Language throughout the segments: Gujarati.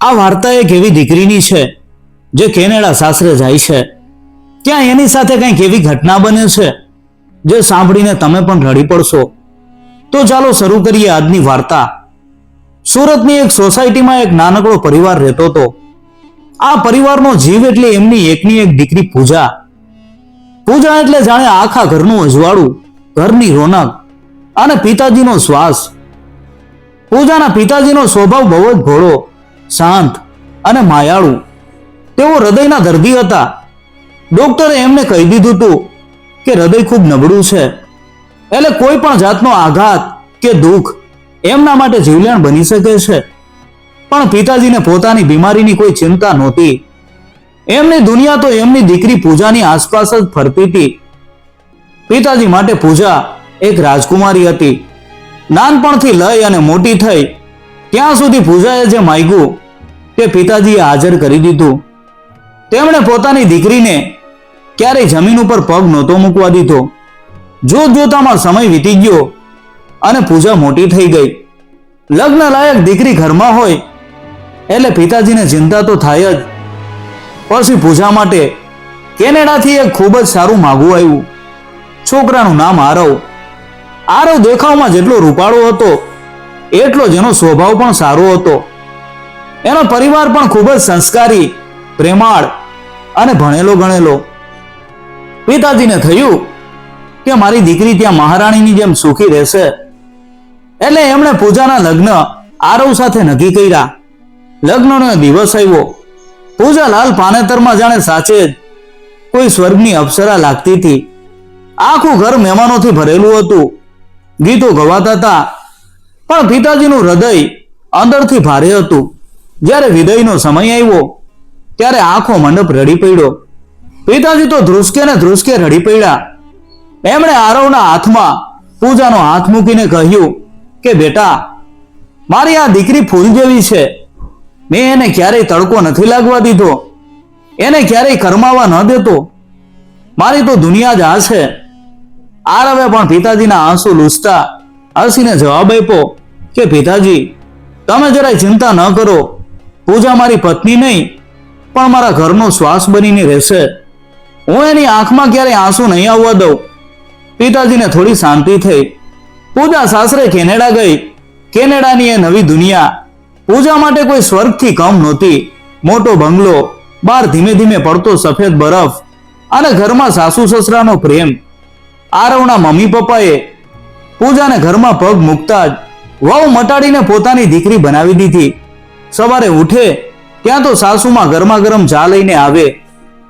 આ વાર્તા એક એવી દીકરીની છે જે કેનેડા સાસરે જાય છે, ત્યાં એની સાથે કંઈક એવી ઘટના બને છે જે સાંભળીને તમે પણ રડી પડશો. તો ચાલો શરૂ કરીએ આજની વાર્તા. સુરતની એક સોસાયટીમાં એક નાનકડો પરિવાર રહેતો હતો. આ પરિવારનો જીવ એટલે એમની એકની એક દીકરી પૂજા. પૂજા એટલે જાણે આખા ઘરનું અજવાળું, ઘરની રોનક અને પિતાજીનો શ્વાસ. પૂજાના પિતાજીનો સ્વભાવ બહુ જ ભોળો, શાંત અને માયાળુ. તેઓ હૃદયના દર્દી હતા. ડોક્ટરે એમને કહી દીધું હતું કે હૃદય ખૂબ નબળું છે, એટલે કોઈ પણ જાતનો આઘાત કે દુઃખ એમના માટે જીવલેણ બની શકે છે. પણ પિતાજીને પોતાની બીમારીની કોઈ ચિંતા નહોતી. એમની દુનિયા તો એમની દીકરી પૂજાની આસપાસ જ ફરતી હતી. પિતાજી માટે પૂજા એક રાજકુમારી હતી. નાનપણથી લઈ અને મોટી થઈ ત્યાં સુધી પૂજાએ જે માંગ્યું તે પિતાજીએ હાજર કરી દીધું. તેમણે પોતાની દીકરીને ક્યારેય જમીન ઉપર પગ નહોતો મૂકવા દીધો. જોત જોતામાં સમય વીતી ગયો અને પૂજા મોટી થઈ ગઈ. લગ્ન લાયક દીકરી ઘરમાં હોય એટલે પિતાજીને ચિંતા તો થાય જ. પછી પૂજા માટે કેનેડાથી એક ખૂબ જ સારું માગવું આવ્યું. છોકરાનું નામ આરવ. આરવ દેખાવમાં જેટલો રૂપાળો હતો એટલો જ એનો સ્વભાવ પણ સારો હતો. એનો પરિવાર પણ ખૂબ જ સંસ્કારી, પ્રેમાળ અને ભણેલો ગણેલો. પિતાજીને થયું કે મારી દીકરી ત્યાં મહારાણીની જેમ સુખી રહેશે, એટલે એમણે પૂજાના લગ્ન આરવ સાથે નક્કી કર્યા. લગ્નનો દિવસ આવ્યો. પૂજા લાલ પાનેતરમાં જાણે સાચે જ કોઈ સ્વર્ગની અપ્સરા લાગતી હતી. આખું ઘર મહેમાનોથી ભરેલું હતું. ગીતો ગવાતા હતા, પણ પિતાજીનું હૃદય અંદરથી ભારે હતું. જ્યારે વિદાયનો સમય આવ્યો ત્યારે આખો મંડપ રડી પડ્યો. પિતાજી તો ધ્રુસકે ને ધ્રુસકે રડી પડ્યા. એમણે આરવના હાથમાં પૂજાનો હાથ મૂકીને કહ્યું કે બેટા, મારી આ દીકરી ફૂલ જેવી છે. મેં એને ક્યારેય તડકો નથી લાગવા દીધો, એને ક્યારેય કરમાવા ન દેતો. મારી તો દુનિયા જ આ છે. આરવે પણ પિતાજીના આંસુ લૂછતા હસીને જવાબ આપ્યો કે પિતાજી, તમે જરાય ચિંતા ન કરો. પૂજા મારી પત્ની નહીં પણ મારા ઘરનો શ્વાસ બનીને રહેશે. હું એની આંખમાં ક્યારેય આંસુ નહીં આવવા દઉં. પિતાજીને થોડી શાંતિ થઈ. પૂજા સાસરે કેનેડા ગઈ. કેનેડાની એ નવી દુનિયા પૂજા માટે કોઈ સ્વર્ગથી કમ નહોતી. મોટો બંગલો, બહાર ધીમે ધીમે પડતો સફેદ બરફ અને ઘરમાં સાસુ સસરાનો પ્રેમ. આરવના મમ્મી પપ્પાએ પૂજાને ઘરમાં પગ મૂકતા જ વહુ મટાડીને પોતાની દીકરી બનાવી દીધી. સવારે ઉઠે ત્યાં તો સાસુમાં ગરમા ગરમ ચા લઈને આવે.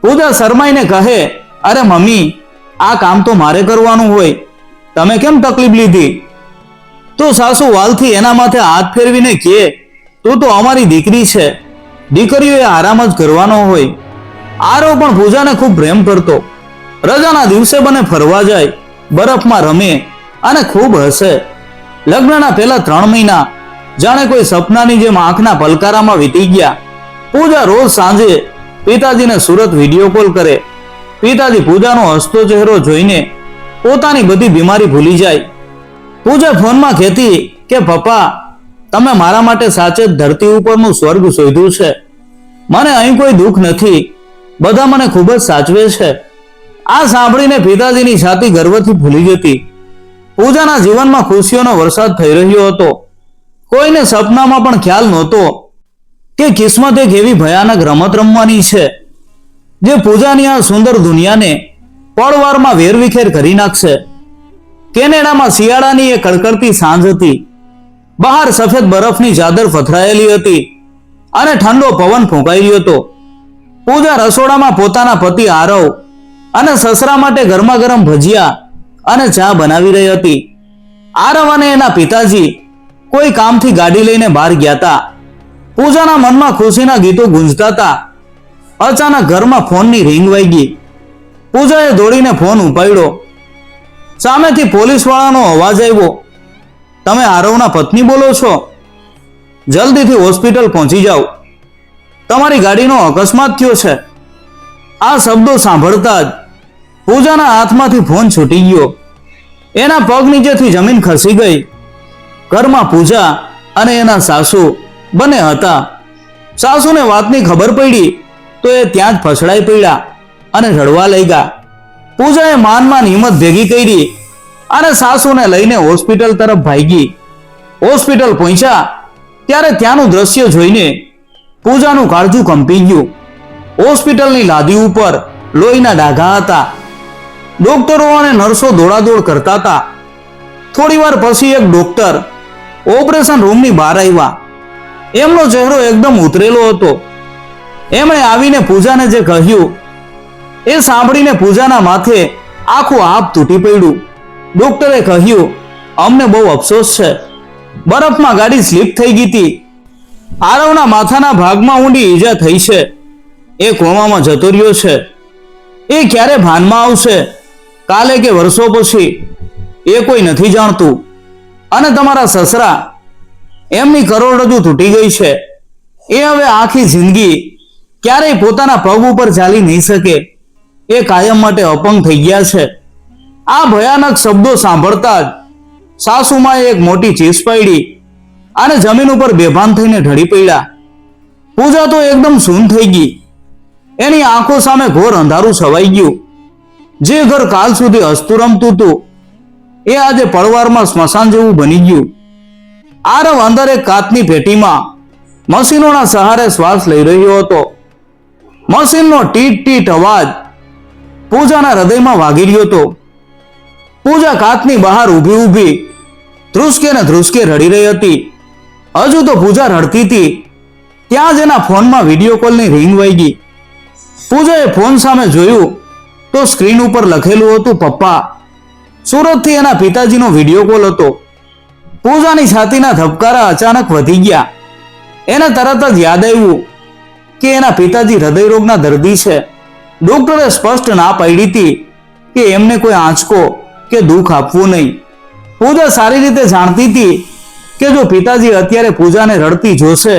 પૂજા શરમાઈને કહે, અરે મમ્મી, આ કામ તો મારે કરવાનું હોય, તમે કેમ તકલીફ લીધી? તો સાસુ વાલથી એના માથે હાથ ફેરવીને કહે, તું તો અમારી દીકરી છે, દીકરીઓએ આરામ જ કરવાનો હોય. આરવ પણ પૂજાને ખૂબ પ્રેમ કરતો. રજાના દિવસે બને ફરવા જાય, બરફમાં રમે અને ખૂબ હસે. લગ્નના પહેલા 3 મહિના જાણે કોઈ સપનાની જેમ આંખના પલકારામાં વીતી ગયા. પૂજા રોજ સાંજે પિતાજીને સુરત વિડીયો કોલ કરે. પિતાજી પૂજાનો હસતો ચહેરો જોઈને પોતાની બધી બીમારી ભૂલી જાય. પૂજા ફોનમાં કહેતી કે પપ્પા, તમે મારા માટે સાચે જ ધરતી ઉપરનું સ્વર્ગ શોધ્યું છે. મને અહીં કોઈ દુઃખ નથી, બધા મને ખૂબ જ સાચવે છે. આ સાંભળીને પિતાજીની છાતી ગર્વથી ભૂલી જતી. પૂજાના જીવનમાં ખુશીઓનો વરસાદ થઈ રહ્યો હતો. કોઈને સપનામાં પણ ખ્યાલ નહોતો કે કિસ્મત એક એવી ભયાનક રમત રમવાની છે જે પૂજાની આ સુંદર દુનિયાને પળવારમાં વેરવિખેર કરી નાખશે. કેનેડામાં શિયાળાની એક કડકડતી સાંજ હતી. બહાર સફેદ બરફની ચાદર પથરાયેલી હતી અને ઠંડો પવન ફૂંકાઈ રહ્યો હતો. પૂજા રસોડામાં પોતાના પતિ આરવ અને સસરા માટે ગરમા ગરમ ભજીયા અને ચા બનાવી રહી હતી. આરવ અને એના પિતાજી કોઈ કામથી ગાડી લઈને બહાર ગયા હતા. પૂજાના મનમાં ખુશીના ગીતો ગુંજતા હતા. અચાનક ઘરમાં ફોનની રિંગ વાગી. પૂજાએ દોડીને ફોન ઉપાડ્યો. સામેથી પોલીસવાળાનો અવાજ આવ્યો, તમે આરવના પત્ની બોલો છો? જલ્દીથી હોસ્પિટલ પહોંચી જાઓ, તમારી ગાડીનો અકસ્માત થયો છે. આ શબ્દો સાંભળતા જ પૂજાના હાથમાંથી ફોન છૂટી ગયો. એના પગ નીચેથી જમીન ખસી ગઈ. ઘરમાં પૂજા અને એના સાસુ બંને હતા. સાસુને વાતની ખબર પડી તો એ ત્યાં જ ફસડાઈ પડ્યા અને રડવા લઈ ગયા. પૂજાએ માનમાં હિંમત ભેગી કરી અને સાસુને લઈને હોસ્પિટલ તરફ ભાગી. હોસ્પિટલ પહોંચ્યા ત્યારે ત્યાંનું દ્રશ્ય જોઈને પૂજાનું કાળજું કંપી ગયું. હોસ્પિટલની લાદી ઉપર લોહીના ડાઘા હતા. ડોક્ટરો અને નર્સો દોડાદોડ કરતા હતા. થોડી વાર પછી એક ડોક્ટર ઓપરેશન રૂમની બહાર આવ્યા. એમનો ચહેરો એકદમ ઉતરેલો હતો. એમણે આવીને પૂજાને જે કહ્યું એ સાંભળીને પૂજાના માથે આખું આપ તૂટી પડ્યું. ડોક્ટરે કહ્યું, અમને બહુ અફસોસ છે, બરફમાં ગાડી સ્લીપ થઈ ગઈ હતી. આરવના માથાના ભાગમાં ઊંડી ઈજા થઈ છે. એ કોમામાં જતો રહ્યો છે. એ ક્યારે ભાનમાં આવશે, કાલે કે વર્ષો પછી, એ કોઈ નથી જાણતું. અને તમારા સસરા, એમની કરોડરજ્જુ તૂટી ગઈ છે. એ હવે આખી જિંદગી ક્યારેય પોતાના પગ ઉપર ચાલી નહીં શકે. એ કાયમ માટે અપંગ થઈ ગયા છે. આ ભયાનક શબ્દો સાંભળતા જ સાસુમાએ એક મોટી ચીસ પાડી અને જમીન ઉપર બેભાન થઈને ઢળી પડ્યા. પૂજા તો એકદમ સૂન થઈ ગઈ. એની આંખો સામે ઘોર અંધારું છવાઈ ગયું. જે ઘર કાલ સુધી હસતું રમતું હતું એ આજે પળવારમાં સ્મશાન જેવું બની ગયું. આરવ અંદર એક કાચની પેટીમાં મશીનોના સહારે શ્વાસ લઈ રહ્યો હતો. મશીનનો ટીટ ટીટ અવાજ પૂજાના હૃદયમાં વાગી રહ્યો હતો. પૂજા કાચની બહાર ઊભી ઊભી ધ્રુસકે ને ધ્રુસકે રડી રહી હતી. હજુ તો પૂજા રડતી હતી ત્યાં જ એના ફોનમાં વિડીયો કોલની રિંગ વાગી. પૂજાએ ફોન સામે જોયું તો સ્ક્રીન ઉપર લખેલું હતું પપ્પા. સુરતથી એના પિતાજીનો વિડીયો કોલ હતો. પૂજાની છાતીના ધબકારા અચાનક વધી ગયા. એને તરત જ યાદ આવ્યું કે એના પિતાજી હૃદયરોગના દર્દી છે. ડોક્ટરે સ્પષ્ટ ના પાડી હતી કે એમને કોઈ આંચકો કે દુઃખ આપવું નહીં. પૂજા સારી રીતે જાણતી હતી કે જો પિતાજી અત્યારે પૂજાને રડતી જોશે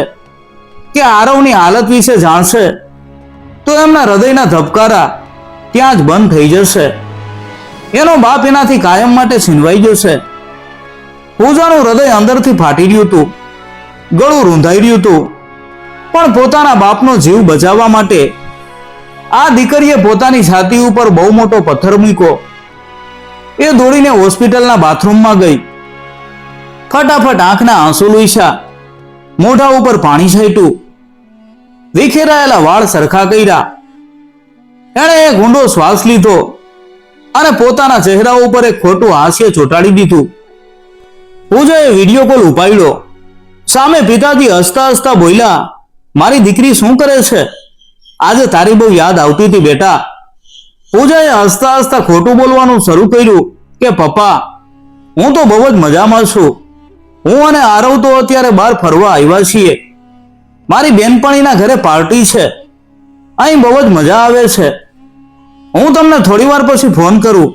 કે આરવની હાલત વિશે જાણશે તો એમના હૃદયના ધબકારા ત્યાં જ બંધ થઈ જશે. એનો બાપ એનાથી કાયમ માટે છીનવાઈ જશે. પૂજાનું હૃદય અંદરથી ફાટી રહ્યું હતું, ગળું રૂંધાઈ રહ્યું હતું. પણ પોતાના બાપનો જીવ બચાવવા માટે આ દીકરીએ પોતાની છાતી ઉપર બહુ મોટો પથ્થર મૂક્યો. એ દોડીને હોસ્પિટલના બાથરૂમમાં ગઈ. ફટાફટ આંખના આંસુ લૂછ્યા. મોઢા ઉપર પાણી છાંટ્યું. વિખેરાયેલા વાળ સરખા કર્યા. એણે એક ઊંડો શ્વાસ લીધો અને પોતાના ચહેરા ઉપર એક ખોટું હાસ્ય ચોંટાડી દીધું. પૂજાએ વિડીયો કોલ ઉપાડ્યો. સામે પિતાજી હસતા હસતા બોલ્યા, મારી દીકરી શું કરે છે? આજે તારી બહુ યાદ આવતી હતી બેટા. પૂજાએ હસતા હસતા ખોટું બોલવાનું શરૂ કર્યું કે પપ્પા, હું તો બહુ જ મજામાં છું. હું અને આરવ તો અત્યારે બહાર ફરવા આવ્યા છીએ. મારી બેનપણીના ઘરે પાર્ટી છે. અહીં બહુ જ મજા આવે છે. હું તમને થોડી વાર પછી ફોન કરું.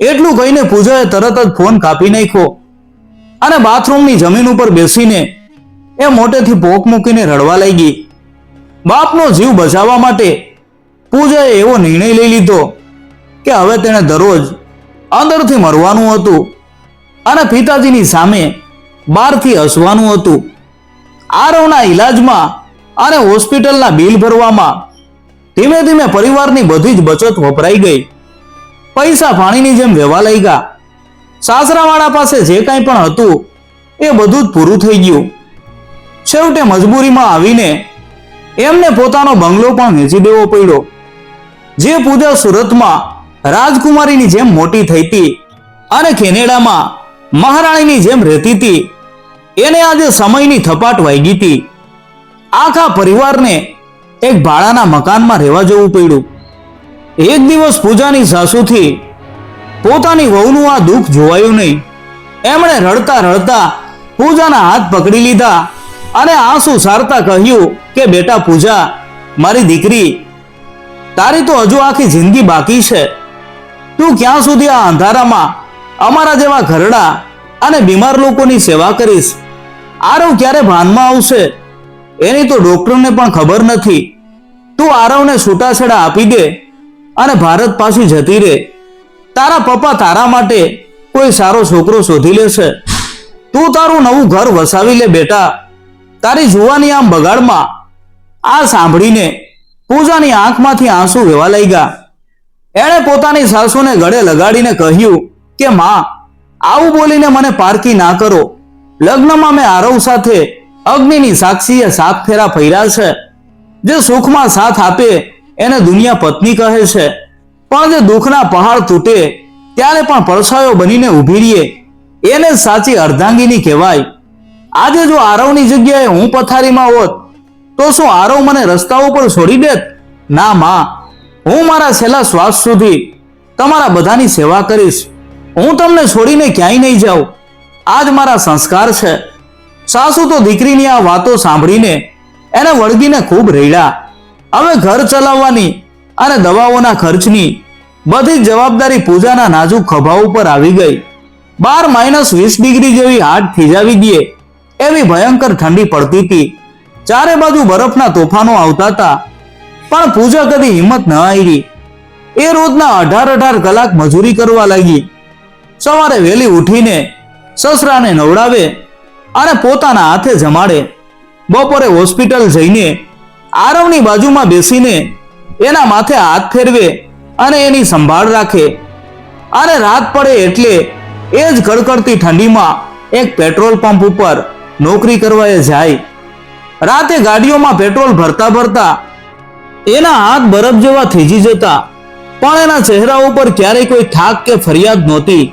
એટલું કહીને પૂજાએ તરત જ ફોન કાપી નાખ્યો અને બાથરૂમની જમીન ઉપર બેસીને એ મોટેથી પોક મૂકીને રડવા લાગી. બાપનો જીવ બચાવવા માટે પૂજાએ એવો નિર્ણય લઈ લીધો કે હવે તેણે દરરોજ અંદરથી મરવાનું હતું અને પિતાજીની સામે બહારથી હસવાનું હતું. આરવના ઈલાજમાં અને હોસ્પિટલના બિલ ભરવામાં ધીમે ધીમે પરિવારની બધી જ બચત વપરાઈ ગઈ. પૈસા પાણીની જેમ વહેવા લાગ્યા. સાસરાવાળા પાસે જે કાંઈ પણ હતું એ બધું જ પૂરું થઈ ગયું. છેવટે મજબૂરીમાં આવીને એમને પોતાનો બંગલો પણ વેચી દેવો પડ્યો. જે પૂજા સુરતમાં રાજકુમારીની જેમ મોટી થઈ હતી અને કેનેડામાં મહારાણીની જેમ રહેતી હતી, એને આજે સમયની થપાટ વાગી હતી. આખા પરિવારને એક ભાડાના મકાનમાં રહેવા જવું પડ્યું. એક દિવસ પૂજાની સાસુથી પોતાની વહુનું આ દુઃખ જોવાયું નહીં. એમણે રડતા રડતા પૂજાના હાથ પકડી લીધા અને આંસુ સારતા કહ્યું કે બેટા પૂજા, મારી દીકરી, તારી તો હજુ આખી જિંદગી બાકી છે. તું ક્યાં સુધી આ અંધારામાં અમારા જેવા ઘરડા અને બીમાર લોકોની સેવા કરીશ? આરવ ક્યારે ભાનમાં આવશે એની તો ડોક્ટરને પણ ખબર નથી. તું આરવને છૂટાછેડા આપી દે અને ભારત પાછી જતી રહે. તારા પપ્પા તારા માટે કોઈ સારો છોકરો શોધી લેશે. તું તારું નવું ઘર વસાવી લે બેટા. તારી જુવાની આમ બગાડમાં આ સાંભળીને પૂજાની આંખમાંથી આંસુ વહેવા લાગ્યા. એણે પોતાની સાસુને ગળે લગાડીને કહ્યું કે માં, આવું બોલીને મને પારકી ના કરો. લગ્નમાં મેં આરવ સાથે અગ્નિની સાક્ષીએ 7 ફેરા ફર્યા છે. જે સુખમાં સાથ આપે એને દુનિયા પત્ની કહે છે, પણ જે દુઃખના પહાડ તૂટે ત્યારે પણ પડછાયો બનીને ઊભી રહે એને જ સાચી અર્ધાંગીની કહેવાય. આજે જો આરવની જગ્યાએ હું પથારીમાં હોત તો શું આરવ મને રસ્તા ઉપર છોડી દેત? ના માં, હું મારા છેલ્લા શ્વાસ સુધી તમારા બધાની સેવા કરીશ. હું તમને છોડીને ક્યાંય નહીં જાઉં. આજ મારા સંસ્કાર છે. સાસુ તો દીકરીની આ વાતો સાંભળીને એને વળગીને ખૂબ રડ્યા. હવે ઘર ચલાવવાની અને દવાઓના ખર્ચની બધી જ જવાબદારી પૂજાના નાજુક ખભા ઉપર આવી ગઈ. 12 -20 ડિગ્રી જેવી હાડ થીજાવી દે એવી ભયંકર ઠંડી પડતી હતી. ચારે બાજુ બરફના તોફાનો આવતા હતા, પણ પૂજા કદી હિંમત ન હારી. એ રોજના 18 કલાક મજૂરી કરવા લાગી. સવારે વહેલી ઉઠીને સસરાને નવડાવે અને પોતાના હાથે જમાડે. બપોરે હોસ્પિટલ જઈને આરવની બાજુમાં બેસીને એના માથે હાથ ફેરવે અને એની સંભાળ રાખે. અને રાત પડે એટલે એ જ કડકડતી ઠંડીમાં એક પેટ્રોલ પંપ ઉપર નોકરી કરવા એ જાય. રાતે ગાડીઓમાં પેટ્રોલ ભરતા ભરતા એના હાથ બરફ જેવા થીજી જતા, પણ એના ચહેરા ઉપર ક્યારેય કોઈ થાક કે ફરિયાદ નહોતી.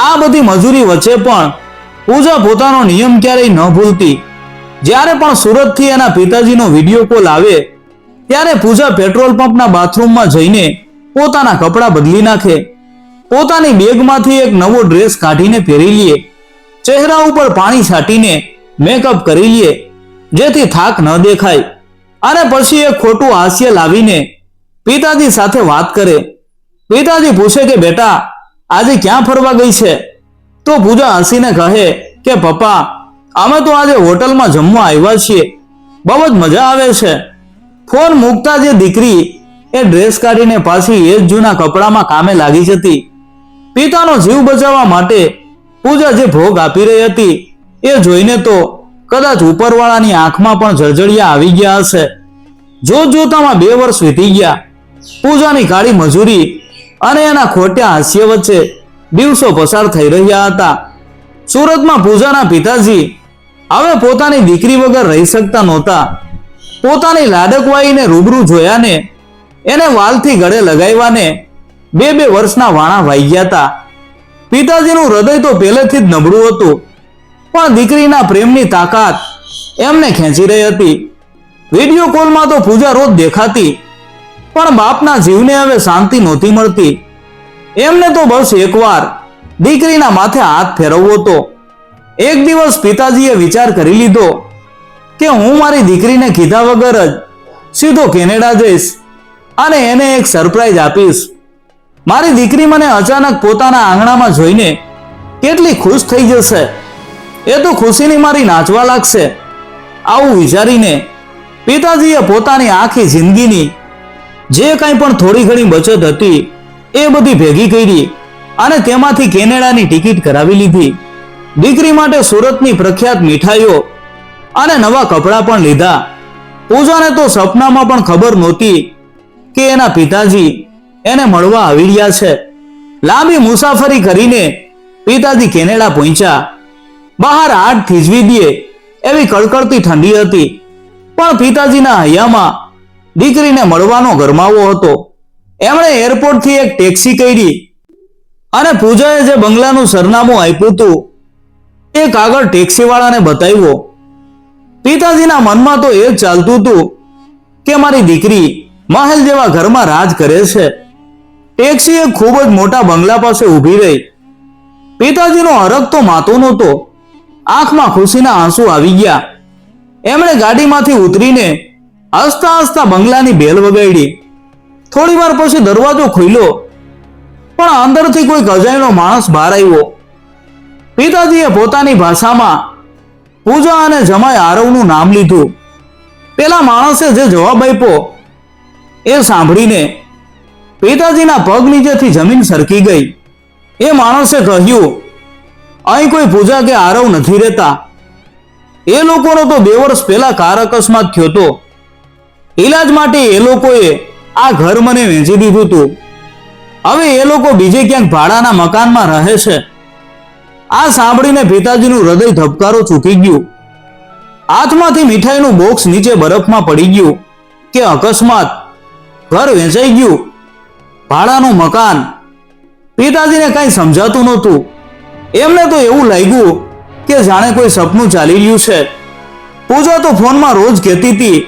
આ બધી મજૂરી વચ્ચે પણ પૂજા પોતાનો નિયમ ક્યારેય ન ભૂલતી. જ્યારે પણ સુરતથી એના પિતાજીનો વિડીયો કોલ આવે ત્યારે પૂજા પેટ્રોલ પંપના બાથરૂમમાં જઈને પોતાના કપડાં બદલી નાખે. પોતાની બેગમાંથી એક નવો ડ્રેસ કાઢીને પહેરી લે. ચહેરા ઉપર પાણી છાંટીને મેકઅપ કરી લે જેથી થાક ન દેખાય. અને પછી એક ખોટું હાસ્ય લાવીને પિતાજી સાથે વાત કરે. પિતાજી પૂછે કે બેટા, આજે ક્યાં ફરવા ગઈ છે? તો પૂજા હસીને કહે કે પપ્પા, અમે તો આજે હોટલમાં જમવા આવ્યા છીએ. બહુ જ મજા આવે છે. ફોન મૂકતા જે દીકરી એ ડ્રેસ કાઢીને પાછી એ જ જૂના કપડામાં કામે લાગી જતી. પિતાનો જીવ બચાવવા માટે પૂજા જે ભોગ આપી રહી હતી એ જોઈને તો કદાચ ઉપરવાળાની આંખમાં પણ જળજળિયા આવી ગયા હશે. જોત જોતામાં 2 વર્ષ વીતી ગયા. પૂજાની કાળી મજૂરી અને એના ખોટા હાસ્ય વચ્ચે દિવસો પસાર થઈ રહ્યા હતા. સુરતમાં પૂજાના પિતાજી હવે પોતાની દીકરી વગર રહી શકતા નહોતા. પોતાની લાડકવાઈને રૂબરૂ જોયાને એને વાલથી ગળે લગાવ્યાને 2 વર્ષના વાણા વાઈ ગયા હતા. પિતાજીનું હૃદય તો પહેલેથી જ નબળું હતું, પણ દીકરીના પ્રેમની તાકાત એમને ખેંચી રહી હતી. વિડીયો કોલમાં તો પૂજા રોજ દેખાતી, પણ બાપના જીવને હવે શાંતિ નહોતી મળતી. એમને તો બસ એકવાર દીકરીના માથે હાથ ફેરવવો હતો. એક દિવસ પિતાજીએ વિચાર કરી લીધો કે હું મારી દીકરીને કીધા વગર જ સીધો કેનેડા જઈશ અને એને એક સરપ્રાઈઝ આપીશ. મારી દીકરી મને અચાનક પોતાના આંગણામાં જોઈને કેટલી ખુશ થઈ જશે. એ તો ખુશીની મારી નાચવા લાગશે. આવું વિચારીને પિતાજીએ પોતાની આખી જિંદગીની જે કંઈ પણ થોડી ઘણી બચત હતી એ બધી ભેગી કરી અને તેમાંથી કેનેડાની ટિકિટ કરાવી લીધી. દીકરી માટે સુરતની પ્રખ્યાત મીઠાઈઓ અને નવા કપડાં પણ લીધા. પૂજાને તો સપનામાં પણ ખબર નહોતી કે એના પિતાજી એને મળવા આવી રહ્યા છે. લાંબી મુસાફરી કરીને પિતાજી કેનેડા પહોંચ્યા. બહાર હાડ થીજવી દે એવી કડકડતી ઠંડી હતી, પણ પિતાજીના હૈયામાં દીકરીને મળવાનો ગરમાવો હતો. એમણે એરપોર્ટથી એક ટેક્સી કરી અને પૂજાએ જે બંગલાનું સરનામું આપ્યું હતું એ કાગળ ટેક્સીવાળાને બતાવ્યો. પિતાજીના મનમાં તો એ જ ચાલતું હતું કે મારી દીકરી મહેલ જેવા ઘરમાં રાજ કરે છે. ટેક્સી એક ખૂબ જ મોટા બંગલા પાસે ઊભી રહી. પિતાજીનો હરખ તો માતો નહોતો. આંખમાં ખુશીના આંસુ આવી ગયા. એમણે ગાડીમાંથી ઉતરીને હસતા હસતા બંગલાની બેલ વગાડી. થોડી વાર પછી દરવાજો ખુલ્યો, પણ અંદરથી કોઈ અજાણ્યો માણસ બહાર આવ્યો. પિતાજીએ પોતાની ભાષામાં પૂજા અને જમાઈ આરવનું નામ લીધું. પેલા માણસે જે જવાબ આપ્યો એ સાંભળીને પિતાજીના પગ નીચેથી જમીન સરકી ગઈ. એ માણસે કહ્યું, અહીં કોઈ પૂજા કે આરવ નથી રહેતા. એ લોકોનો તો 2 વર્ષ પહેલા કાર અકસ્માત થયો હતો. ઈલાજ માટે એ લોકોએ આ ઘર મને વેચી દીધું હતું. હવે એ લોકો બીજે ક્યાંક ભાડાના મકાનમાં રહે છે. આ સાંભળીને પિતાજીનું હૃદય ધબકારો ચૂકી ગયું. હાથમાંથી મીઠાઈનું બોક્સ નીચે બરફમાં પડી ગયું કે અકસ્માત ઘર વેચાઈ ગયું, ભાડાનું મકાન. પિતાજીને કઈ સમજાતું નહોતું. એમને તો એવું લાગ્યું કે જાણે કોઈ સપનું ચાલી રહ્યું છે. પૂજા તો ફોનમાં રોજ કહેતી હતી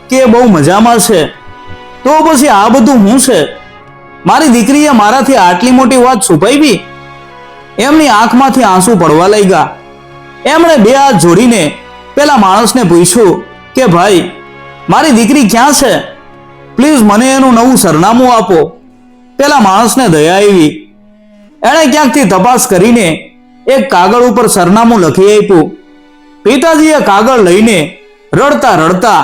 કે બહુ મજામાં છે. તો પછી આ બધું શું છે? મારી દીકરીએ મારાથી આટલી મોટી વાત છુપાવી? એમની આંખમાંથી આંસુ પડવા લાગ્યા. એમણે બે હાથ જોડીને પેલા માણસને પૂછ્યું કે ભાઈ, મારી દીકરી ક્યાં છે? પ્લીઝ મને એનું નવું સરનામું આપો. પેલા માણસને દયા આવી. એણે ક્યાંકથી તપાસ કરીને એક કાગળ ઉપર સરનામું લખી આપ્યું. પિતાજીએ કાગળ લઈને રડતા રડતા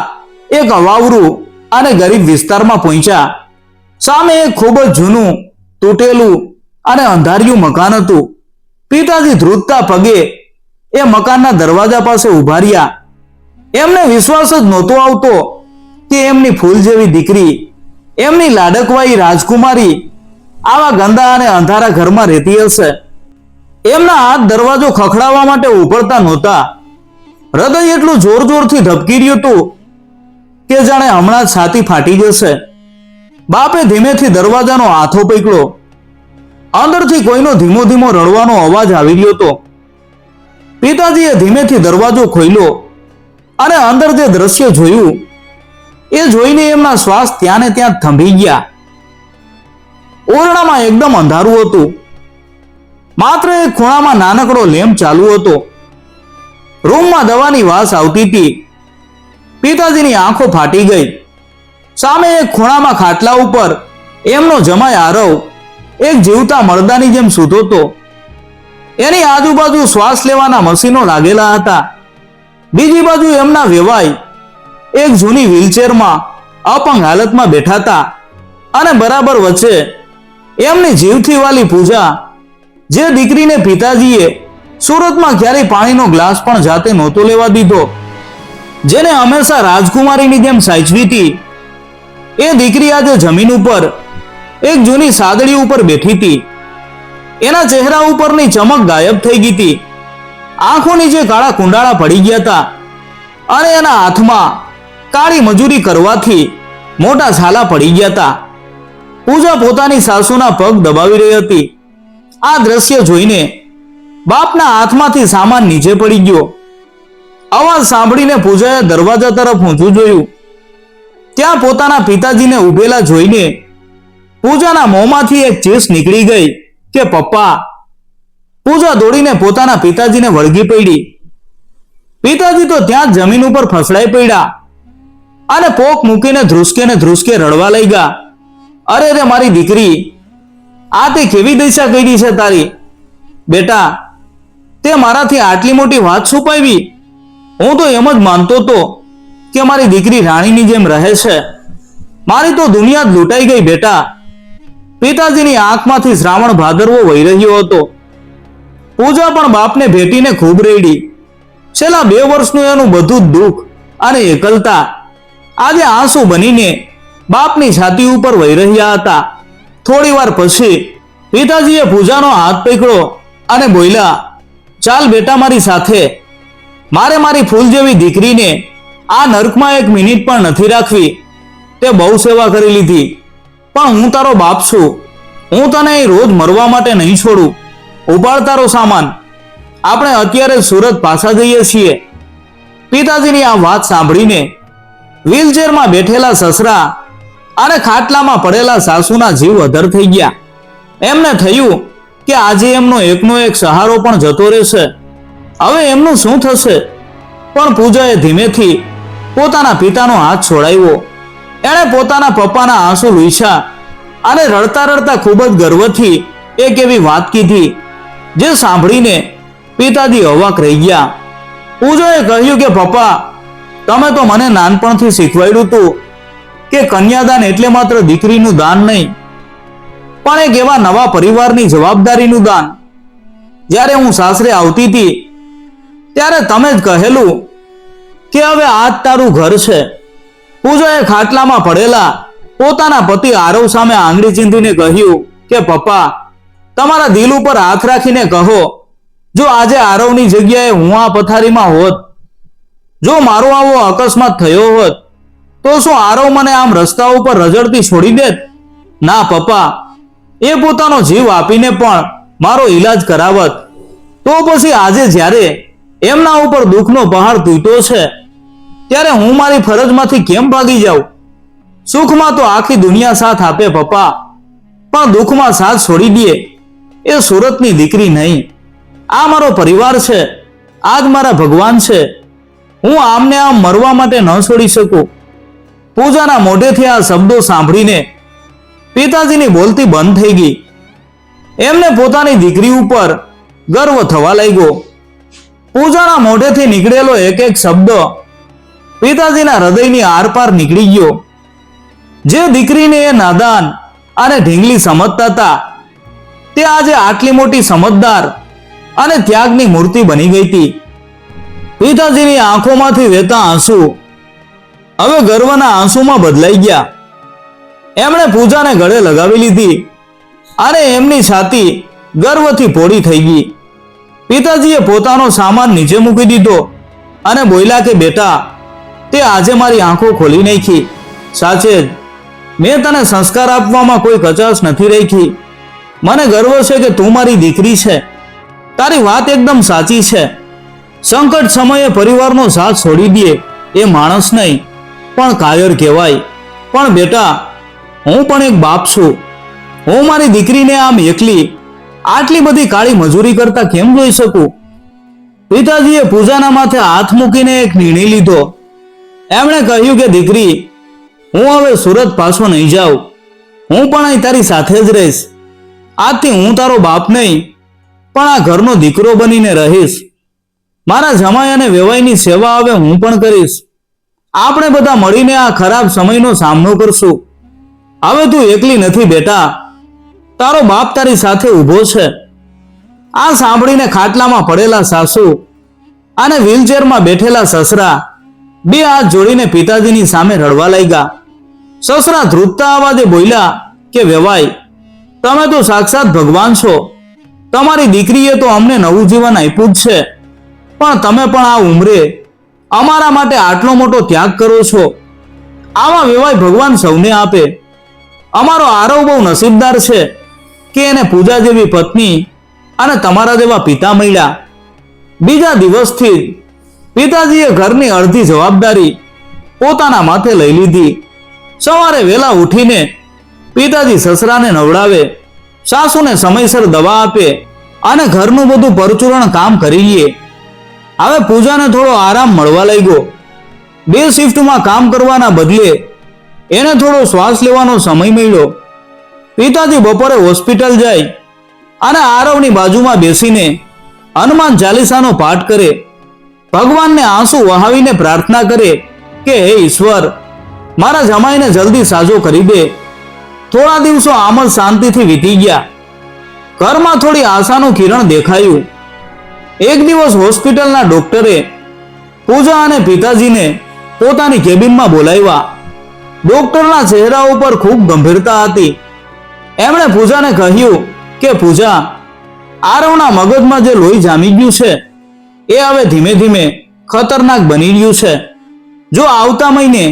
એક અવાવરું અને ગરીબ વિસ્તારમાં પહોંચ્યા. સામે એક ખૂબ જ જૂનું, તૂટેલું અને અંધારિયું મકાન હતું. પિતાજી ધ્રુજતા પગે એ મકાનના દરવાજા પાસે ઉભા રહ્યા. એમને વિશ્વાસ જ નહોતો આવતો કે એમની ફૂલ જેવી દીકરી, એમની લાડકવાઈ રાજકુમારી આવા ગંદા અને અંધારા ઘરમાં રહેતી હશે. એમના હાથ દરવાજો ખખડાવવા માટે ઉભરતા નહોતા. હૃદય એટલું જોર જોરથી ધબકી રહ્યું હતું કે જાણે હમણાં જ છાતી ફાટી જશે. બાપે ધીમેથી દરવાજાનો હાથો પકડ્યો. અંદરથી કોઈનો ધીમો ધીમો રડવાનો અવાજ આવી રહ્યો હતો. પિતાજીએ ધીમેથી દરવાજો ખોલ્યો અને અંદર જે દ્રશ્ય જોયું એ જોઈને એમના શ્વાસ ત્યાં ને ત્યાં થંભી ગયા. ઓરડામાં એકદમ અંધારું હતું. માત્ર એક ખૂણામાં નાનકડો લેમ્પ ચાલુ હતો. રૂમમાં દવાની વાસ આવતી હતી. પિતાજીની આંખો ફાટી ગઈ. સામે એક ખૂણામાં ખાટલા ઉપર એમનો જમાઈ આરવ એક જીવતા મરદાની જેમ સૂતો હતો. એની આજુબાજુ શ્વાસ લેવાના મશીનો લાગેલા હતા. બીજી બાજુ એમના વેવાઈ એક જૂની વ્હીલચેરમાં અપંગ હાલતમાં બેઠા હતા અને બરાબર વચ્ચે એમની જીવથી વાલી પૂજા, જે દીકરીને પિતાજીએ સુરતમાં ક્યારેય પાણીનો ગ્લાસ પણ જાતે નહોતો લેવા દીધો, જેને હંમેશા રાજકુમારીની જેમ સાચવી હતી. એ દીકરી આજે જમીન ઉપર એક જૂની સાદડી ઉપર બેઠી હતી. એના ચહેરા ઉપરની ચમક ગાયબ થઈ ગઈ હતી. આંખો નીચે કાળા કુંડાળા પડી ગયા હતા અને એના હાથમાં કાળી મજૂરી કરવાથી મોટા છાલા પડી ગયા હતા. પૂજા પોતાની સાસુના પગ દબાવી રહી હતી. આ દ્રશ્ય જોઈને બાપના હાથમાંથી સામાન નીચે પડી ગયો. અવાજ સાંભળીને પૂજાએ દરવાજા તરફ ઊંચું જોયું. ત્યાં પોતાના પિતાજીને ઉભેલા જોઈને પૂજાના મોંમાંથી એક ચીસ નીકળી ગઈ કે પપ્પા. પૂજા દોડીને પોતાના પિતાજીને વળગી પડી. પિતાજી તો ત્યાં જ જમીન ઉપર ફસડાઈ પડ્યા અને પોક મૂકીને ધ્રુસકે ને ધ્રુસકે રડવા લાગ્યા. અરે રે મારી દીકરી, આ તે કેવી દશા કરી છે તારી? બેટા, તે મારાથી આટલી મોટી વાત છુપાવી? હું તો એમ જ માનતો હતો કે મારી દીકરી રાણીની જેમ રહે છે. મારી તો દુનિયા જ લૂંટાઈ ગઈ બેટા. પિતાજીની આંખમાંથી શ્રાવણ ભાદરવો વહી રહ્યો હતો. પૂજા પણ બાપને ભેટીને ખૂબ રેડી. છેલ્લા 2 વર્ષનું એનું બધું જ દુઃખ અને એકલતા આજે આંસુ બનીને બાપની છાતી ઉપર વહી રહ્યા હતા. થોડી વાર પછી પિતાજીએ પૂજાનો હાથ પકડ્યો અને બોલ્યા, ચાલ બેટા મારી સાથે. મારે મારી ફૂલ જેવી દીકરીને આ નર્કમાં 1 મિનિટ પણ નથી રાખવી. તે બહુ સેવા કરી લીધી, પણ હું તારો બાપ છું. હું તને અહીં રોજ મરવા માટે નહીં છોડું. ઉપાડ તારો સામાન. આપણે અત્યારે સુરત પાછા જઈએ છીએ. પિતાજીની આ વાત સાંભળીને વ્હીલચેરમાં બેઠેલા સસરા અને ખાટલામાં પડેલા સાસુના જીવ અધર થઈ ગયા. એમને થયું કે આજે એમનો એકનો એક સહારો પણ જતો રહેશે. હવે એમનું શું થશે? પણ પૂજાએ ધીમેથી પોતાના પિતાનો હાથ છોડાવ્યો. એણે પોતાના પપ્પાના આંસુ લૂછ્યા અને રડતા રડતા ખૂબ જ ગર્વથી એક એવી વાત કીધી જે સાંભળીને પિતાજી અવાક રહી ગયા. પૂજાએ કહ્યું કે પપ્પા, તમે તો મને નાનપણથી શીખવાડ્યું હતું કે કન્યાદાન એટલે માત્ર દીકરીનું દાન નહીં, પણ એક એવા નવા પરિવારની જવાબદારીનું દાન. જ્યારે હું સાસરે આવતી હતી ત્યારે તમે જ કહેલું કે હવે આ જ તારું ઘર છે. પૂજાએ ખાટલામાં પડેલા પોતાના પતિ આરવ સામે આંગળી ચીંધીને કહ્યું કે પપ્પા, તમારા દિલ ઉપર હાથ રાખીને કહો, જો આજે આરવની જગ્યાએ હું આ પથારીમાં હોત, જો મારો આવો અકસ્માત થયો હોત, તો શું આરવ મને આમ રસ્તા ઉપર રઝળતી છોડી દેત? ના પપ્પા, એ પોતાનો જીવ આપીને પણ મારો ઈલાજ કરાવત. તો પછી આજે જ્યારે એમના ઉપર દુઃખનો પહાડ તૂટ્યો છે, ત્યારે હું મારી ફરજમાંથી કેમ ભાગી જાઉં? સુખમાં તો આખી દુનિયા સાથ આપે પપ્પા, પણ દુઃખમાં સાથ છોડી દે એ સુરતની દીકરી નહીં. આ મારો પરિવાર છે, આજ મારા ભગવાન છે. હું આમને આમ મરવા માટે ન છોડી શકું. પૂજાના મોઢેથી આ શબ્દો સાંભળીને પિતાજીની બોલતી બંધ થઈ ગઈ. એમને પોતાની દીકરી ઉપર ગર્વ થવા લાગ્યો. પૂજાના મોઢેથી નીકળેલો એક એક શબ્દ પિતાજીના હૃદયની આરપાર નીકળી ગયો. જે દીકરીને એ નાદાન અને ઢીંગલી સમજતા હતા, તે આજે આટલી મોટી સમજદાર અને ત્યાગની મૂર્તિ બની ગઈ હતી. પિતાજીની આંખોમાંથી વહેતા આંસુ હવે ગર્વના આંસુમાં બદલાઈ ગયા. એમણે પૂજાને ગળે લગાવી લીધી અને એમની છાતી ગર્વથી પોડી થઈ ગઈ. પિતાજીએ પોતાનો સામાન નીચે મૂકી દીધો અને બોલ્યા કે બેટા, તે આજે મારી આંખો ખોલી નાખી. સાચે જ મેં તને સંસ્કાર આપવામાં કોઈ કચાશ નથી રાખી. મને ગર્વ છે કે તું મારી દીકરી છે. તારી વાત એકદમ સાચી છે. સંકટ સમયે પરિવારનો સાથ છોડી દે એ માણસ નહીં પણ કાયર કહેવાય. પણ બેટા, હું પણ એક બાપ છું. હું મારી દીકરીને આમ એકલી આટલી બધી કાળી મજૂરી કરતા કેમ જોઈ શકું? પિતાજીએ પૂજાના માથે હાથ મૂકીને એક નિર્ણય લીધો. એમણે કહ્યું કે દીકરી, હું હવે સુરત પાછો નહીં જાઉં. હું પણ અહીં તારી સાથે જ રહીશ. આજથી હું તારો બાપ નહીં પણ આ ઘરનો દીકરો બનીને રહીશ. મારા જમાઈ અને વેવાઈની સેવા હવે હું પણ કરીશ. આપણે બધા મળીને આ ખરાબ સમયનો સામનો કરશું. હવે તું એકલી નથી બેટા, તારો બાપ તારી સાથે ઊભો છે. આ સાંભળીને ખાટલામાં પડેલા સાસુ અને વ્હીલચેરમાં બેઠેલા સસરા બે હાથ જોડીને પિતાજીની સામે રડવા લાગ્યા. સસરા ધ્રુજતા અવાજે બોલ્યા કે વેવાઈ, તમે તો સાક્ષાત ભગવાન છો. તમારી દીકરીએ તો અમને નવું જીવન આપ્યું જ છે, પણ તમે પણ આ ઉંમરે અમારા માટે આટલો મોટો ત્યાગ કરો છો. આવા વેવાઈ ભગવાન સૌને આપે. અમારો આરવ બહુ નસીબદાર છે કે એને પૂજા જેવી પત્ની અને તમારા જેવા પિતા મળ્યા. બીજા દિવસથી પિતાજીએ ઘરની અડધી જવાબદારી પોતાના માથે લઈ લીધી. સવારે વહેલા ઉઠીને પિતાજી સસરાને નવડાવે, સાસુને સમયસર દવા આપે અને ઘરનું બધું પરચુરણ કામ કરી લે. હવે પૂજાને થોડો આરામ મળવા લાગ્યો. 2 શિફ્ટમાં કામ કરવાના બદલે એને થોડો શ્વાસ લેવાનો સમય મળ્યો. પિતાજી બપોરે હોસ્પિટલ જાય અને આરવની બાજુમાં બેસીને હનુમાન ચાલીસાનો પાઠ કરે. ભગવાનને આંસુ વહાવીને પ્રાર્થના કરે કે હે ઈશ્વર, મારા જમાઈને જલ્દી સાજો કરી દે. થોડા દિવસો આમ જ શાંતિથી વીતી ગયા. ઘરમાં થોડી આશાનું કિરણ દેખાયું. એક દિવસ હોસ્પિટલના ડોક્ટરે પૂજા અને પિતાજીને પોતાની કેબિનમાં બોલાવ્યા. ડોક્ટરના ચહેરા ઉપર ખૂબ ગંભીરતા હતી. એમણે પૂજાને કહ્યું કે પૂજા, આરવના મગજમાં જે લોહી જામી ગયું છે એ હવે ધીમે ધીમે ખતરનાક બની રહ્યું છે. જો આવતા મહિને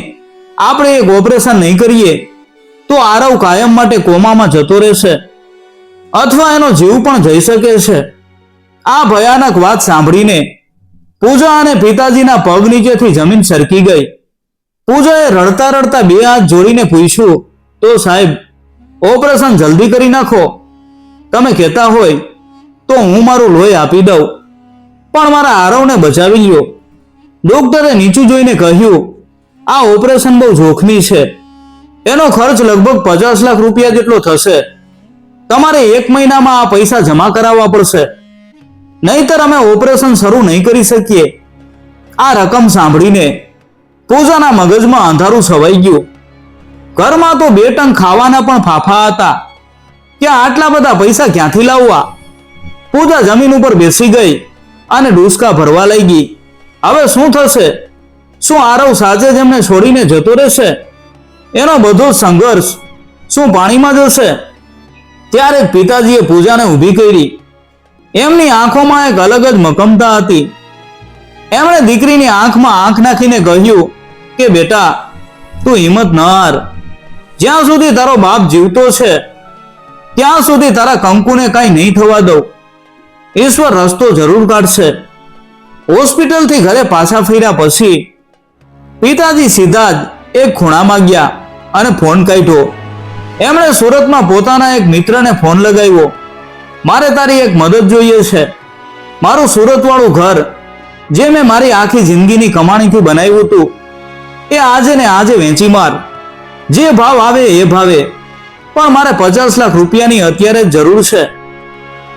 આપણે એક ઓપરેશન નહીં કરીએ તો આરવ કાયમ માટે કોમામાં જતો રહેશે અથવા એનો જીવ પણ જઈ શકે છે. આ ભયાનક વાત સાંભળીને પૂજા અને પિતાજીના પગ નીચેથી જમીન સરકી ગઈ. પૂજાએ રડતા રડતા 2 હાથ જોડીને પૂછ્યું, તો સાહેબ, ઓપરેશન જલ્દી કરી નાખો. તમે કહેતા હોય તો હું મારું લોહી આપી દઉં, પણ મારા આરવને બચાવી લ્યો. ડોક્ટરે નીચું જોઈને કહ્યું, આ ઓપરેશન બહુ જોખમી છે. એનો ખર્ચ લગભગ 50 લાખ રૂપિયા જેટલો થશે. તમારે 1 મહિનામાં આ પૈસા જમા કરાવવા પડશે, નહીતર અમે ઓપરેશન શરૂ નહીં કરી શકીએ. આ રકમ સાંભળીને પૂજાના મગજમાં અંધારું છવાઈ ગયું. ઘરમાં તો 2 ટંક ખાવાના પણ ફાફા હતા. ત્યાં આટલા બધા પૈસા ક્યાંથી લાવવા? પૂજા જમીન ઉપર બેસી ગઈ અને ડૂસકા ભરવા લાગી. હવે શું થશે? શું આરવ સાચે જ એમને છોડીને જતો રહેશે? એનો બધો સંઘર્ષ શું પાણીમાં જશે? ત્યારે પિતાજીએ પૂજાને ઊભી કરી. એમની આંખોમાં એક અલગ જ મક્કમતા હતી. એમણે દીકરીની આંખમાં આંખ નાખીને કહ્યું કે બેટા, તું હિંમત ન હાર. જ્યાં સુધી તારો બાપ જીવતો છે ત્યાં સુધી તારા કંકુને કઈ નહીં થવા દઉં. ઈશ્વર રસ્તો જરૂર કાઢશે. હોસ્પિટલથી ઘરે પાછા ફર્યા પછી પિતાજી સીધા જ એક ખૂણામાં ગયા અને ફોન કાઢ્યો. એમણે સુરતમાં પોતાના એક મિત્રને ફોન લગાવ્યો. મારે તારી એક મદદ જોઈએ છે. મારું સુરતવાળું ઘર જે મેં મારી આખી જિંદગીની કમાણીથી બનાવ્યું હતું એ આજે ને આજે વેચી માર. જે ભાવ આવે એ ભાવે, પણ મારે 50 લાખ રૂપિયાની અત્યારે જ જરૂર છે.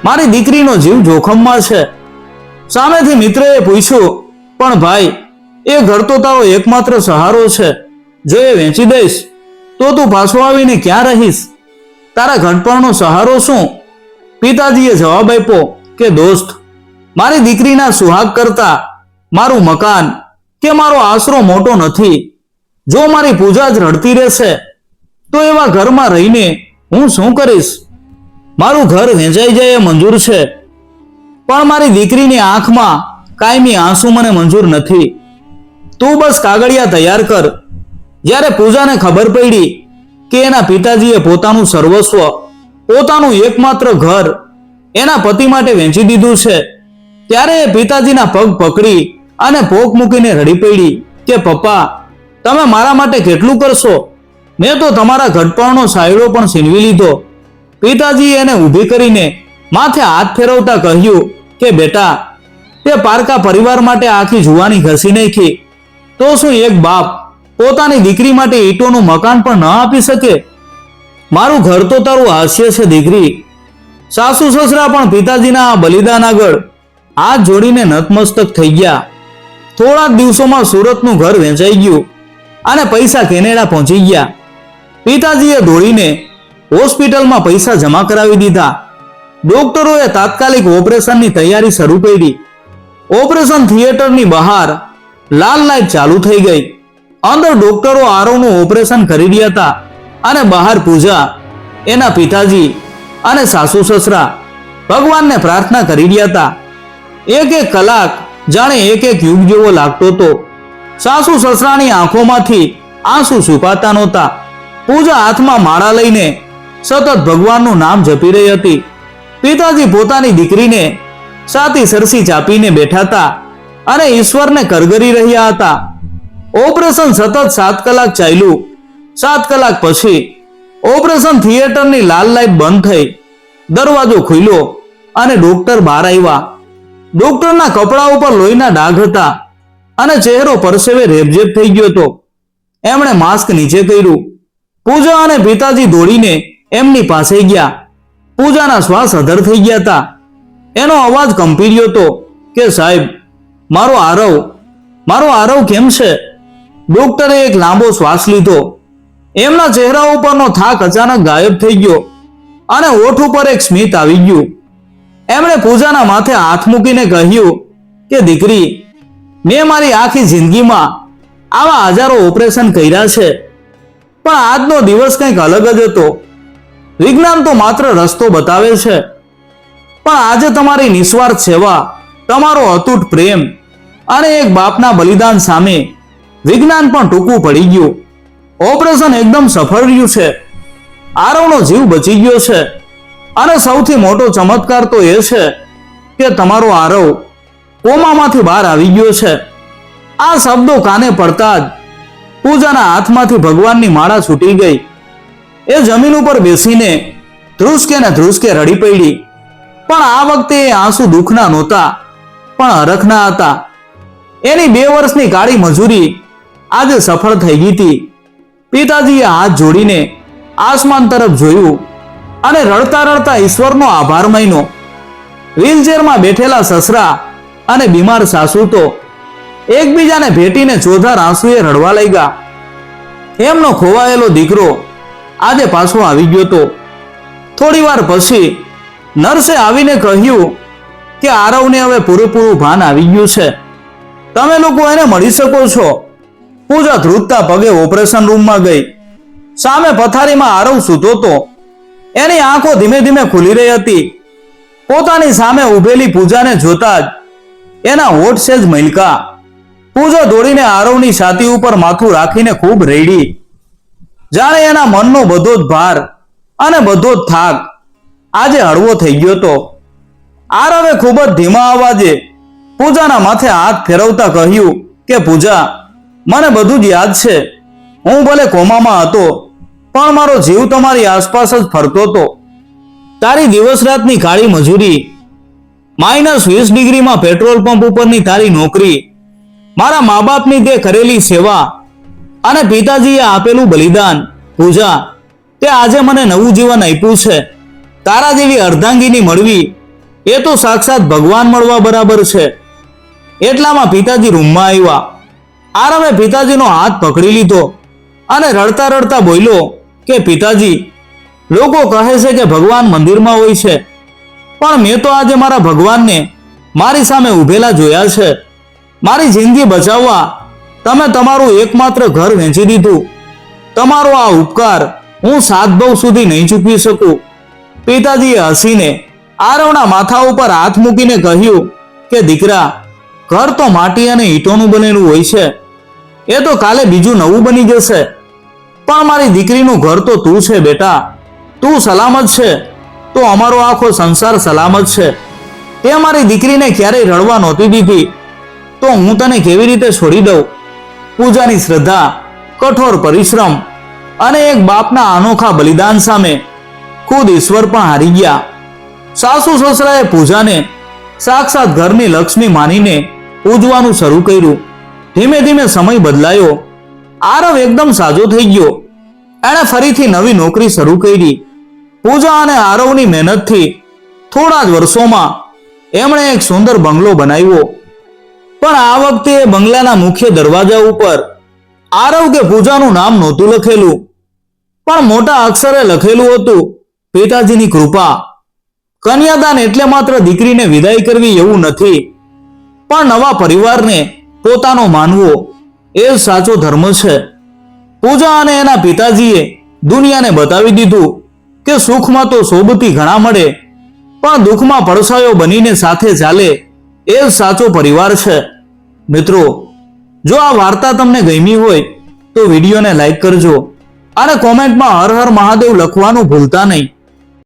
મારી દીકરીનો જીવ જોખમમાં છે. સામેથી મિત્રએ પૂછ્યું, પણ ભાઈ, એ ઘર તો તારો એકમાત્ર સહારો છે. જો એ વેચી દઈશ તો તું પાછો આવીને ક્યાં રહીશ? તારા ઘડપણનો સહારો શું? પિતાજીએ જવાબ આપ્યો કે દોસ્ત, મારી દીકરીના સુહાગ કરતા મારું મકાન કે મારો આશરો મોટો નથી. જો મારી પૂજા જ રડતી રહેશે તો એવા ઘરમાં રહીને હું શું કરીશ? મારું ઘર વેચાઈ જાય એ મંજૂર છે, પણ મારી દીકરીની આંખમાં કાયમી આંસુ મને મંજૂર નથી. તું બસ કાગળિયા તૈયાર કર. જ્યારે પૂજાને ખબર પડી કે એના પિતાજીએ પોતાનું સર્વસ્વ, પોતાનું એકમાત્ર ઘર એના પતિ માટે વેચી દીધું છે, ત્યારે એ પિતાજીના પગ પકડી અને પોક મૂકીને રડી પડી કે પપ્પા, તમે મારા માટે કેટલું કરશો? મેં તો તમારા ઘડપણનો સાયડો પણ છીનવી લીધો. પિતાજીએ એને ઊભી કરીને માથે હાથ ફેરવતા કહ્યું કે બેટા, તે પારકા પરિવાર માટે આખી જુવાની ઘસી નાખી, તો શું એક બાપ પોતાની દીકરી માટે ઈંટોનું મકાન પણ ન આપી શકે? મારું ઘર તો તારું હાસ્ય છે દીકરી. સાસુ સસરા પણ પિતાજીના આ બલિદાન આગળ હાથ જોડીને નતમસ્તક થઈ ગયા. થોડા જ દિવસોમાં સુરતનું ઘર વેચાઈ ગયું અને પૈસા કેનેડા પહોંચી ગયા. પિતાજીએ દોડીને હોસ્પિટલમાં પૈસા જમા કરાવી દીધા. ડોક્ટરોએ તાત્કાલિક ઓપરેશનની તૈયારી શરૂ કરી. ઓપરેશન થિયેટરની બહાર લાલ લાઈટ ચાલુ થઈ ગઈ. અંદર ડોક્ટરો આરવનું ઓપરેશન કરી રહ્યા હતા અને બહાર પૂજા, એના પિતાજી અને સાસુ સસરા ભગવાનને પ્રાર્થના કરી રહ્યા હતા. એક એક કલાક જાણે એક એક યુગ જેવો લાગતો હતો. સાસુ સસરાની આંખોમાંથી આંસુ છુપાતા નહોતા. પૂજા હાથમાં માળા લઈને સતત ભગવાનનું નામ જપી રહી હતી. પિતાજી પોતાની દીકરીને સાતી સરસી ચાપીને બેઠા હતા અને ઈશ્વરને કરગરી રહ્યા હતા. ઓપરેશન સતત 7 કલાક ચાલ્યું. 7 કલાક પછી ઓપરેશન થિયેટરની લાલ લાઈટ બંધ થઈ. દરવાજો ખુલ્યો અને ડોક્ટર બહાર આવ્યા. ડોક્ટરના કપડા ઉપર લોહીના ડાઘ હતા અને ચહેરો પરસેવે રેબઝેબ થઈ ગયો હતો. એમણે માસ્ક નીચે કર્યું. પૂજા અને પિતાજી દોડીને એમની પાસે ગયા. પૂજાના શ્વાસ અધર થઈ ગયા હતા. એનો અવાજ કંપી રહ્યો હતો કે સાહેબ, મારો આરવ કેમ છે? ડોક્ટરે એક લાંબો શ્વાસ લીધો. એમના ચહેરા ઉપરનો થાક અચાનક ગાયબ થઈ ગયો અને હોઠ ઉપર એક સ્મિત આવી ગયું. એમણે પૂજાના માથે હાથ મૂકીને કહ્યું કે દીકરી, મેં મારી આખી જિંદગીમાં આવા હજારો ઓપરેશન કર્યા છે, પણ આજનો દિવસ કંઈક અલગ જ હતો. વિજ્ઞાન તો માત્ર રસ્તો બતાવે છે, પણ આજે તમારી નિસ્વાર્થ સેવા, તમારો અતૂટ પ્રેમ અને એક બાપના બલિદાન સામે વિજ્ઞાન પણ ટૂંકું પડી ગયું. ઓપરેશન એકદમ સફળ રહ્યું છે. આરવનો જીવ બચી ગયો છે અને સૌથી મોટો ચમત્કાર તો એ છે કે તમારો આરવ કોમામાંથી બહાર આવી ગયો છે. આ શબ્દો કાને પડતા જ પૂજાના હાથમાંથી ભગવાનની માળા છૂટી ગઈ. એ જમીન ઉપર બેસીને ધ્રુસકે ને ધ્રુસકે રડી પડી. પણ આ વખતે એ આંસુ દુઃખના નહોતા, પણ હરખના હતા. એની 2 વર્ષની કાળી મજૂરી આજે સફળ થઈ ગઈ હતી. પિતાજીએ હાથ જોડીને આસમાન તરફ જોયું અને રડતા રડતા ઈશ્વરનો આભાર માન્યો. વ્હીલચેરમાં બેઠેલા સસરા અને બીમાર સાસુ તો એકબીજાને ભેટીને ચોધાર આંસુએ રડવા લાગ્યા. એમનો ખોવાયેલો દીકરો આજે પાછો આવી ગયો હતો. થોડી વાર પછી નર્સે આવીને કહ્યું કે આરવને હવે પૂરેપૂરું ભાન આવી ગયું છે. તમે લોકો એને મળી શકો છો. પૂજા ધ્રુજતા પગે ઓપરેશન રૂમમાં ગઈ. સામે પથારીમાં આરવ સૂતો હતો. એની આંખો ધીમે ધીમે ખુલી રહી હતી. પોતાની સામે ઉભેલી પૂજાને જોતા જ એના હોઠ સેજ મલકા. પૂજા દોડીને આરવની છાતી ઉપર માથું રાખીને ખૂબ રેડી. જાણે એના મનનો બધો જ ભાર અને બધો જ થાક આજે હળવો થઈ ગયો હતો. આરવે ખૂબ જ ધીમા અવાજે પૂજાના માથે હાથ ફેરવતા કહ્યું કે પૂજા, મને બધું જ યાદ છે. હું ભલે કોમામાં હતો, પણ મારો જીવ તમારી આસપાસ જ ફરતો હતો. તારી દિવસ રાતની કાળી મજૂરી, -20 ડિગ્રીમાં પેટ્રોલ પંપ ઉપરની તારી નોકરી, મારા મા બાપની તે કરેલી સેવા અને પિતાજીએ આપેલું બલિદાન, પૂજા, તે આજે મને નવું જીવન આપ્યું છે. તારા જેવી અર્ધાંગીની મળવી એ તો સાક્ષાત ભગવાન મળવા બરાબર છે. એટલામાં પિતાજી રૂમમાં આવ્યા. આરવે પિતાજીનો હાથ પકડી લીધો અને રડતા રડતા બોલ્યો કે પિતાજી, લોકો કહે છે કે ભગવાન મંદિરમાં હોય છે, પણ મેં તો આજે મારા ભગવાનને મારી સામે ઉભેલા જોયા છે. મારી જિંદગી બચાવવા તમે તમારું એકમાત્ર ઘર વેચી દીધું. તમારો આ ઉપકાર હું સાતભવ સુધી નહીં ચૂકવી શકું. પિતાજીએ હસીને આરવના માથા ઉપર હાથ મૂકીને કહ્યું કે દીકરા, ઘર તો માટી અને ઈંટોનું બનેલું હોય છે. એ તો કાલે બીજું નવું બની જશે, પણ મારી દીકરીનું ઘર તો તું છે બેટા. તું સલામત છે તો અમારો આખો સંસાર સલામત છે. તે મારી દીકરીને ક્યારેય રડવા નહોતી દીધી, તો હું તને કેવી રીતે છોડી દઉં? પૂજાની શ્રદ્ધા, કઠોર પરિશ્રમ અને એક બાપના અનોખા બલિદાન સામે ખુદ ઈશ્વર પણ હારી ગયા. સાસુ સસરાએ પૂજાને સાક્ષાત ઘરની લક્ષ્મી માનીને પૂજવાનું શરૂ કર્યું. ધીમે ધીમે સમય બદલાયો. આરવ એકદમ સાજો થઈ ગયો. એણે ફરીથી નવી નોકરી શરૂ કરી. પૂજા અને આરવની મહેનતથી થોડા જ વર્ષોમાં એમણે એક સુંદર બંગલો બનાવ્યો. પણ આ વખતે એ બંગલાના મુખ્ય દરવાજા ઉપર આરવ કે પૂજાનું નામ નહોતું લખેલું, પણ મોટા અક્ષરે લખેલું હતું પિતાજીની કૃપા. કન્યાદાન એટલે માત્ર દીકરીને વિદાય કરવી એવું નથી, પણ નવા પરિવારને પોતાનો માનવો એ જ સાચો ધર્મ છે. પૂજા અને એના પિતાજીએ દુનિયાને બતાવી દીધું કે સુખમાં તો સોબતી ઘણા મળે, પણ દુઃખમાં પડછાયો બનીને સાથે ચાલે એ જ સાચો પરિવાર છે. મિત્રો, જો આ વાર્તા તમને ગમી હોય તો વિડીયોને લાઈક કરજો અને કોમેન્ટમાં હર હર મહાદેવ લખવાનું ભૂલતા નહીં.